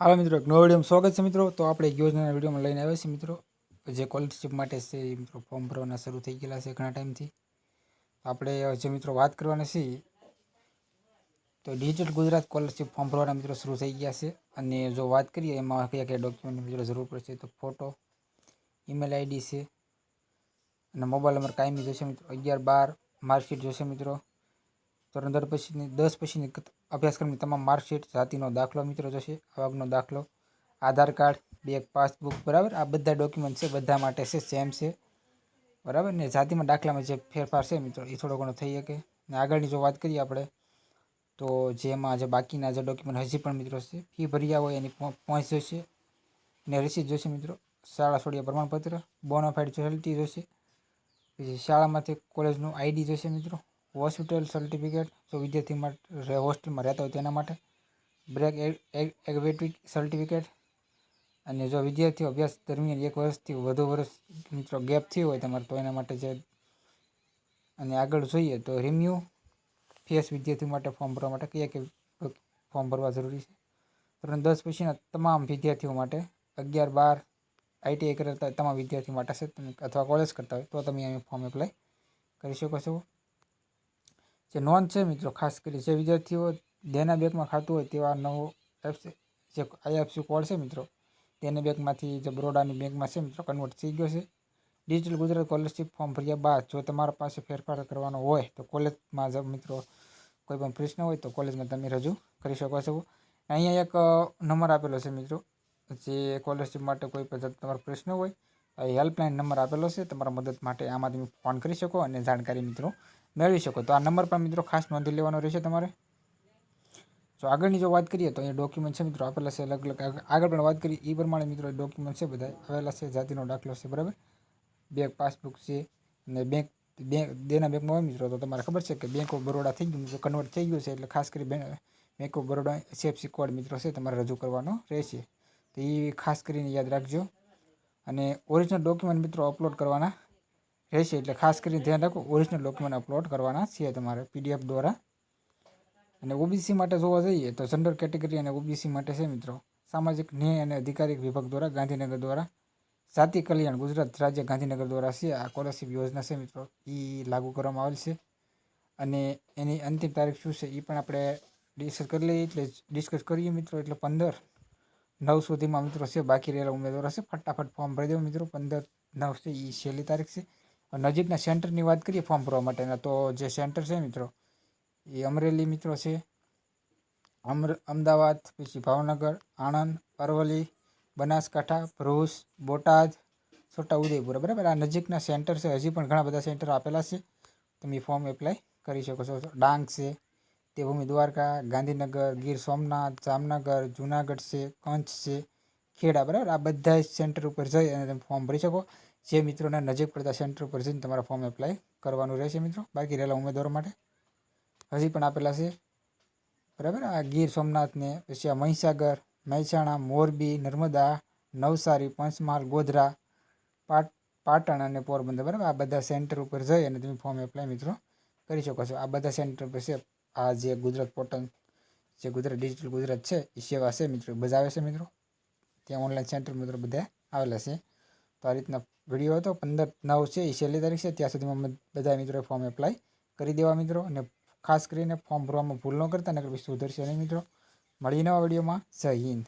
हाल मित्रों एक नवा विडियो में स्वागत है मित्रों। तो आप योजना विडियो में लईने आव्या छीए मित्रों जे स्कॉलरशिप माटे छे मित्रों फॉर्म भरवाना शुरू थई गेला छे घणा टाइम थी। आपणे जे मित्रों बात करवानी छे तो डिजिटल गुजरात स्कॉलरशिप फॉर्म भरवाना मित्रों शुरू थई गया छे। अने जो बात करीए एमां क्या क्या डॉक्यूमेंट मित्रों जरूर पड़शे तो फोटो, ईमेल आईडी छे अने मोबाइल नंबर कायमी जोईशे मित्रों। 11-12 मार्कशीट जोईशे मित्रों। धोरण 10 पछीनी अभ्यासक्रमनी तमाम मार्कशीट, जातिनो दाखलो मित्रों जोईशे, आवकनो दाखलो, आधार कार्ड, बैंक पासबुक बराबर। आ बधा डॉक्यूमेंट छे बधा माटे छे सेम छे बराबर ने। जातिमां दाखलामां जे फेरफार छे मित्रों ए थोड़ो घणो थई शके। ने आगळनी जो वात करीए आपणे तो जेमां जे बाकीना जे डॉक्यूमेंट हजी पण मित्रों छे फी भर्या होय एनी पॉइंट्स जोईशे ने रिसीट जोईशे मित्रों। शाळा सोडिया प्रमाणपत्र, बोनाफाइड सर्टिफिकेट जोईशे, पछी शाळामांथी कॉलेजनुं आईडी जोईशे मित्रों। हॉस्पिटल सर्टिफिकेट जो विद्यार्थी माटे हॉस्टेल में रहता हो तेना माटे, ब्रेक एग्रेविटी सर्टिफिकेट अने जो विद्यार्थी अभ्यास दरमियान 1 वर्षथी वधु वर्ष मित्रों गैप थयो होय तमारे तो एना माटे जे अने आगळ जोईए तो रिन्यू फीएस विद्यार्थी माटे फॉर्म भरवा माटे क्या फॉर्म भरवा जरूरी छे। धोरण 10 पछीना तमाम विद्यार्थीओ माटे 11-12 आईटीआई करता तमाम विद्यार्थी माटे छे अथवा कॉलेज करता होय तो तमे अहीं फॉर्म एप्लाय करी शको छो। जे नोंध है मित्रों खास कर जे विद्यार्थीओ देना बैंक में खातुं होय तेवा नवो जे आईएफएससी कोड है मित्रों देना बैंक में जो बरोड़ा बैंक में है मित्रों कन्वर्ट थी गयो है। डिजिटल गुजरात स्कॉलरशिप फॉर्म भर्या बाद जो तमारा पासे फेरफार करवानो होय तो कॉलेज में जब मित्रों कोई पण प्रश्न होय तो कॉलेज में तमे रजू करी शको छो। अहींया एक नंबर आपेलो है मित्रों जे स्कॉलरशिप माटे कोई पण तमारो प्रश्न होय हेल्पलाइन नंबर आपेलो है तमारा मदद माटे आमां तमे फोन करी शको अने जानकारी मित्रों मेळवी शको। तो आ नंबर पर मित्रों खास नोंधी लेवानो रहेशे तमारे। तो आगळनी जो बात करीए तो अहीं डॉक्यूमेंट छे मित्रों आपेला छे अलग अलग आगळ पण बात करीए ई प्रमाणे मित्रों डॉक्यूमेंट छे बधा आवेला छे। जातिनो दाखलो छे बराबर, बैंक पासबुक छे ने बैंक देना बैंक में मित्रों तो तमारे खबर छे कि बैंक ऑफ बरोड़ा थई गयुं कन्वर्ट थई गयुं छे एटले खास करी bank of Baroda HFC code मित्रों छे तमारे रजू करवानो रहेशे। तो ई खास करीने याद राखजो। अने ओरिजिनल डॉक्यूमेंट मित्रों अपलोड करवाना रहेशे एटले खास करीने ध्यान राखो ओरिजिनल डॉक्यूमेंट अपलोड करवाना छे तमारे पीडीएफ द्वारा। अने ओबीसी माटे जोवा जईए तो जनरल केटेगरी अने ओबीसी माटे छे मित्रों सामाजिक न्याय अने अधिकारिक विभाग द्वारा गांधीनगर द्वारा जाति कल्याण गुजरात राज्य गांधीनगर द्वारा छे आ स्कॉलरशिप योजना छे मित्रों ई लागू करवामां आवेल छे। अने एनी अंतिम तारीख शुं छे ई पण आपणे डिस्कस करी लईए एटले डिस्कस करीए मित्रों एटले 15/9 सुधीमां मित्रों छे बाकी रहेला उमेदवारो छे फटाफट फॉर्म भरी देवो मित्रों। 15/9 छे ई छेल्ली तारीख छे। नजीकना सेंटरनी वात करीए फॉर्म भरवा माटेना तो जे सेंटर छे मित्रों ए अमरेली मित्रों छे, अमदावाद, पछी भावनगर, आणंद, अरवली, बनासकांठा, भरूच, बोटाद, छोटाउदेपुर बराबर आ नजीकना सेंटर छे। हजी पण घणा बधा सेंटर आपेला छे तमे फॉर्म एप्लाय करी शको छो। डांग छे, देवभूमि द्वारका, गांधीनगर, गीर सोमनाथ, जामनगर, जूनागढ़ छे, कंच छे, खेड़ा बराबर आ बधा सेंटर पर जई अने तमे फॉर्म भरी शको। जे मित्रों ने नजीक पड़ता सेंटर पर जईने तमारे फॉर्म एप्लाय करवानुं रहेशे मित्रों। बाकी रहेला उमेदवारों माटे हजी पण आपेला छे बराबर आ गीर सोमनाथ ने पछी आ महीसागर, महेसाणा, मोरबी, नर्मदा, नवसारी, पंचमहाल, गोधरा, पाटण अने पोरबंदर बराबर आ बधा सेंटर पर जई अने तमे फॉर्म एप्लाय मित्रों करी शको छो। आ बधा सेंटर पर छे आ जे गुजरात पोर्टल जे गुजरात डिजिटल गुजरात छे ए सेवा छे मित्रों बजावे छे मित्रों। त्यां ऑनलाइन सेंटर मित्रों बधा आवेला छे। तो आ रीतना विडियो हतो 15/9 छे ए छेल्ली तारीख छे त्यां सुधीमां बधा मित्रों फॉर्म एप्लाय करी देवा मित्रों। अने खास करीने फॉर्म भरवामां भूल न करता नकर सुधरशे नहीं मित्रों। मळीए नवा विडियोमां। जय हिंद।